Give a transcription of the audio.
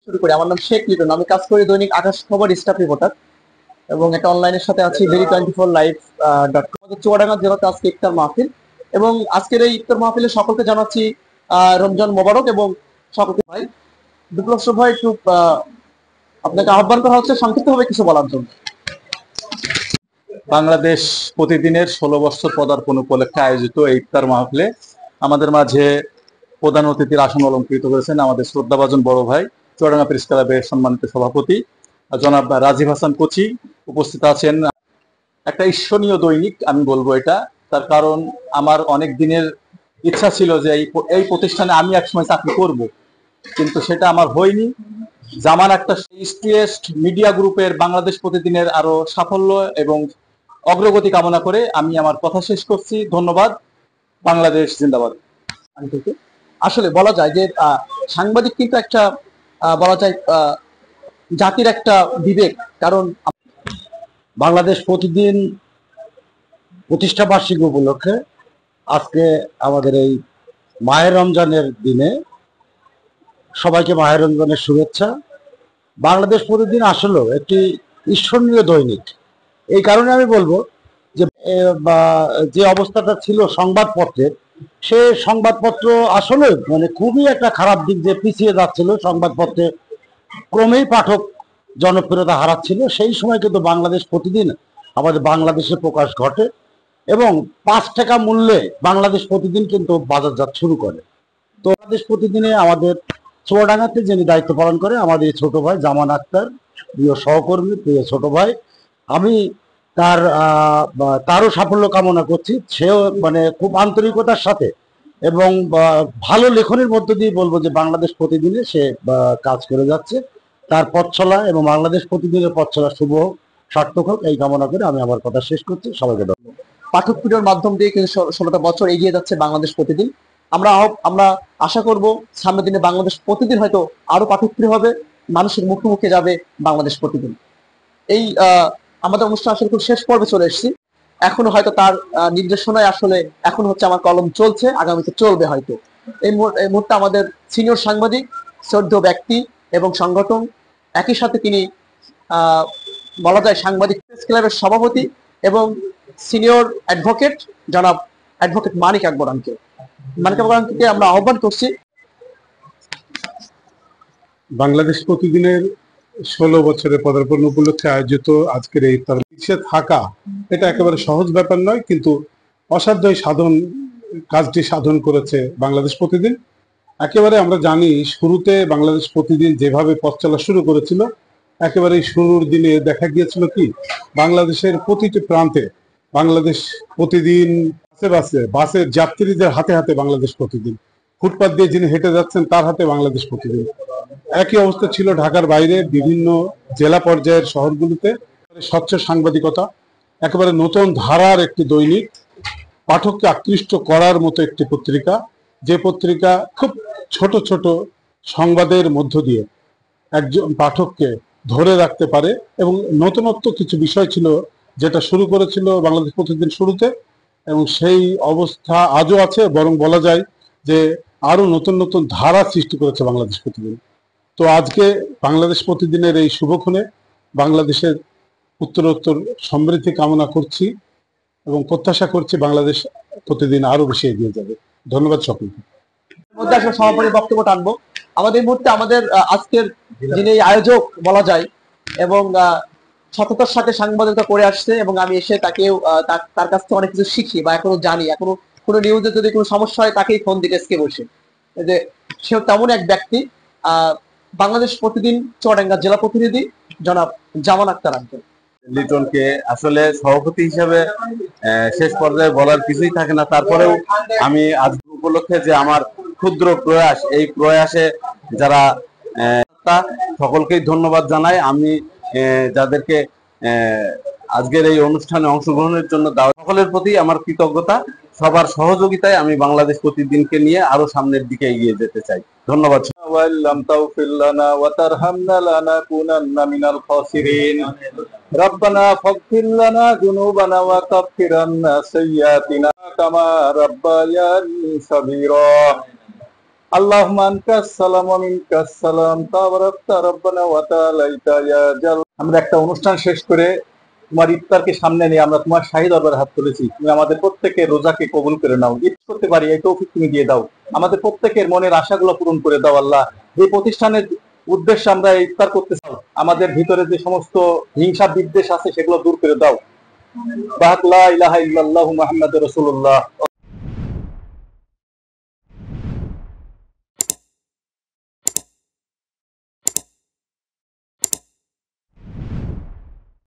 শুরু করি। আমার নাম শেখ লিটন। আমি কাজ করি দৈনিক আকাশ খবর স্টাফ রিপোর্টার এবং একটা অনলাইনের সাথে আছি very24live.com। আমাদের চুয়াডাঙ্গা জেলাতে আজকে ইফতার মাহফিল এবং আজকের এই ইফতার মাহফিলে সকলকে জানাচ্ছি রমজান মোবারক এবং সকলকে ভাই বিপ্লব ভাই একটু আপনাকে আহ্বান করা হচ্ছে সংক্ষিপ্তভাবে কিছু বলার জন্য। বাংলাদেশ প্রতিদিনের 16 বছর পদার্পণ উপলক্ষে আয়োজিত এই ইফতার মাহফিলে আমাদের মাঝে প্রধান অতিথির আসন অলঙ্কৃত করেছেন আমাদের শ্রদ্ধাভাজন বড় ভাই চুয়াডাঙ্গা প্রেস ক্লাবের সম্মানিত সভাপতি জনাব রাজীব হাসান কোচি উপস্থিত আছেন। একটা ঈর্ষণীয় দৈনিক আমি বলবো এটা, তার কারণ আমার অনেক দিনের ইচ্ছা ছিল যে এই প্রতিষ্ঠানে আমি একসময় চাকরি করব, কিন্তু সেটা আমার হয়নি। জামান একটা স্ট্রিয়েস্ট মিডিয়া গ্রুপের বাংলাদেশ প্রতিদিনের আরো সাফল্য এবং অগ্রগতি কামনা করে আমি আমার কথা শেষ করছি। ধন্যবাদ। বাংলাদেশ জিন্দাবাদ। আসলে বলা যায় যে সাংবাদিক কিন্তু একটা বলা যায় জাতির একটা বিবেক, কারণ বাংলাদেশ প্রতিদিন প্রতিষ্ঠা বার্ষিকী উপলক্ষে আজকে আমাদের এই মাহে রমজানের দিনে সবাইকে মাহে রমজানের শুভেচ্ছা। বাংলাদেশ প্রতিদিন আসলেও একটি ঈর্ষণীয় দৈনিক। এই কারণে আমি বলবো যে অবস্থাটা ছিল সংবাদপত্রের, সে সংবাদপত্র আসলে খুবই একটা খারাপ দিক, যে পিছিয়ে যাচ্ছিল সংবাদপত্রে, ক্রমেই পাঠক জনপ্রিয়তা হারাচ্ছিল। সেই সময় কিন্তু বাংলাদেশ প্রতিদিন আমাদের বাংলাদেশে প্রকাশ ঘটে এবং 5 টাকা মূল্যে বাংলাদেশ প্রতিদিন কিন্তু বাজারজাত শুরু করে। তো বাংলাদেশ প্রতিদিনে আমাদের চুয়াডাঙ্গাতে যিনি দায়িত্ব পালন করে আমাদের ছোট ভাই জামান আক্তার, প্রিয় সহকর্মী, প্রিয় ছোট ভাই, আমি তারও সাফল্য কামনা করছি। সেও খুব আন্তরিকতার সাথে এবং ভালো লেখনের মধ্য দিয়ে বলবো যে বাংলাদেশ প্রতিদিনে সে কাজ করে যাচ্ছে। তার পথ চলা এবং বাংলাদেশ প্রতিদিনের পথ চলা শুভ হোক, সার্থক হোক, এই কামনা করে আমি আমার কথা শেষ করছি। সবাইকে ধন্যবাদ। পাঠক প্রিয়র মাধ্যম দিয়ে কিন্তু 16টা বছর এগিয়ে যাচ্ছে বাংলাদেশ প্রতিদিন। আমরা আশা করব সামনের দিনে বাংলাদেশ প্রতিদিন হয়তো আরো পাঠক প্রিয় হবে, মানুষের মুখে মুখে যাবে বাংলাদেশ প্রতিদিন। এই আমাদের অনুষ্ঠান আসলে খুব শেষ পর্বে চলে এসেছি। এখনো হয়তো তার নির্দেশনায় আসলে এখন হচ্ছে আমার কলম চলছে, আগামীতে চলবে হয়তো। এই মুহূর্তে আমাদের সিনিয়র সাংবাদিক, শ্রদ্ধেয় ব্যক্তি এবং সংগঠন, একই সাথে তিনি বলা যায় সাংবাদিক প্রেস ক্লাবের সভাপতি এবং সিনিয়র অ্যাডভোকেট জনাব অ্যাডভোকেট মানিক আকবর আঙ্কেলকে আমরা আহ্বান করছি। বাংলাদেশ প্রতিদিনের 16 বছরের পদার্পণ উপলক্ষে আয়োজিত আজকের এই ইফতার পিছিয়ে থাকা এটা একেবারে সহজ ব্যাপার নয়, কিন্তু অসাধ্য কাজটি সাধন করেছে বাংলাদেশ প্রতিদিন। একেবারে আমরা জানি শুরুতে বাংলাদেশ প্রতিদিন যেভাবে পথ চলা শুরু করেছিল, একেবারে শুরুর দিনে দেখা গিয়েছিল কি বাংলাদেশের প্রতিটি প্রান্তে বাংলাদেশ প্রতিদিন, বাসের যাত্রীদের হাতে হাতে বাংলাদেশ প্রতিদিন, ফুটপাত দিয়ে যিনি হেঁটে যাচ্ছেন তার হাতে বাংলাদেশ প্রতিদিন। একই অবস্থা ছিল ঢাকার বাইরে বিভিন্ন জেলা পর্যায়ের শহরগুলোতে। স্বচ্ছ সাংবাদিকতা, একেবারে নতুন ধারার একটি দৈনিক, পাঠককে আকৃষ্ট করার মতো একটি পত্রিকা, যে পত্রিকা খুব ছোট ছোট সংবাদের মধ্য দিয়ে একজন পাঠককে ধরে রাখতে পারে। এবং নতুনত্ব কিছু বিষয় ছিল যেটা শুরু করেছিল বাংলাদেশ প্রতিদিন শুরুতে, এবং সেই অবস্থা আজও আছে, বরং বলা যায় যে আরো নতুন নতুন ধারা সৃষ্টি করেছে বাংলাদেশ প্রতিদিন। তো আজকে বাংলাদেশ প্রতিদিনের এই শুভক্ষণে বাংলাদেশের উত্তরোত্তর সমৃদ্ধি কামনা করছি এবং প্রত্যাশা করছি বাংলাদেশ প্রতিদিন আরো বেশি এগিয়ে যাবে। ধন্যবাদ সকলকে। মধ্যে আসলে সভাপতি বক্তব্য টানবো। আমাদের মুহূর্তে আমাদের আজকের যিনি আয়োজক বলা যায় এবং সততার সাথে সাংবাদিকতা করে আসছে, এবং আমি এসে তার কাছ থেকে অনেক কিছু শিখি বা এখনো জানি। এখনো কোনো নিউজে যদি কোনো সমস্যা হয় তাকেই ফোন দিতে এসকে বসে, যে সে তেমন এক ব্যক্তি। বাংলাদেশ প্রতিদিন চুয়াডাঙ্গা জেলা প্রতিনিধি জনাব জামান আক্তার আঙ্কেল লিটনকে আসলে সভাপতি হিসেবে শেষ পর্যায়ে বলার কিছুই থাকে না। তারপরেও আমি আজ উপলক্ষে যে আমার ক্ষুদ্র প্রয়াস, এই প্রয়াসে যারা সকলকেই ধন্যবাদ জানাই। আমি যাদেরকে আজকের এই অনুষ্ঠানে অংশগ্রহণের জন্য সকলের প্রতি আমার কৃতজ্ঞতা। সবার সহযোগিতায় আমি বাংলাদেশ প্রতিদিনকে নিয়ে আরো সামনের দিকে এগিয়ে যেতে চাই। ধন্যবাদ। রব্বানা ফাগফির লানা যুনুবানা ওয়া কাফির আন্না সাইয়্যাতিনা কামা রাব্বায়ানি সাগীরা। আল্লাহুম্মা আনকাস সালাম ওয়া মিনকাস সালাম তাবারাকতা রাব্বানা ওয়া তাআলাইতা ইয়া জাল। আমরা একটা অনুষ্ঠান শেষ করে তোমার ইফতারকে সামনে নিয়ে আমরা তোমার শাহী দরবারে হাত তুলেছি। তুমি আমাদের প্রত্যেকের রোজাকে কবুল করে নাও, ঈদ করতে পারি এই তৌফিক তুমি দিয়ে দাও। আমাদের প্রত্যেকের মনের আশাগুলো পূরণ করে দাও আল্লাহ। যে প্রতিষ্ঠানের উদ্দেশ্যে আমরা ইফতার করতে চাই, আমাদের ভিতরে যে সমস্ত হিংসা বিদ্বেষ আছে সেগুলো দূর করে দাও। বাহাক লা ইলাহা ইল্লাল্লাহু মুহাম্মাদুর রাসূলুল্লাহ।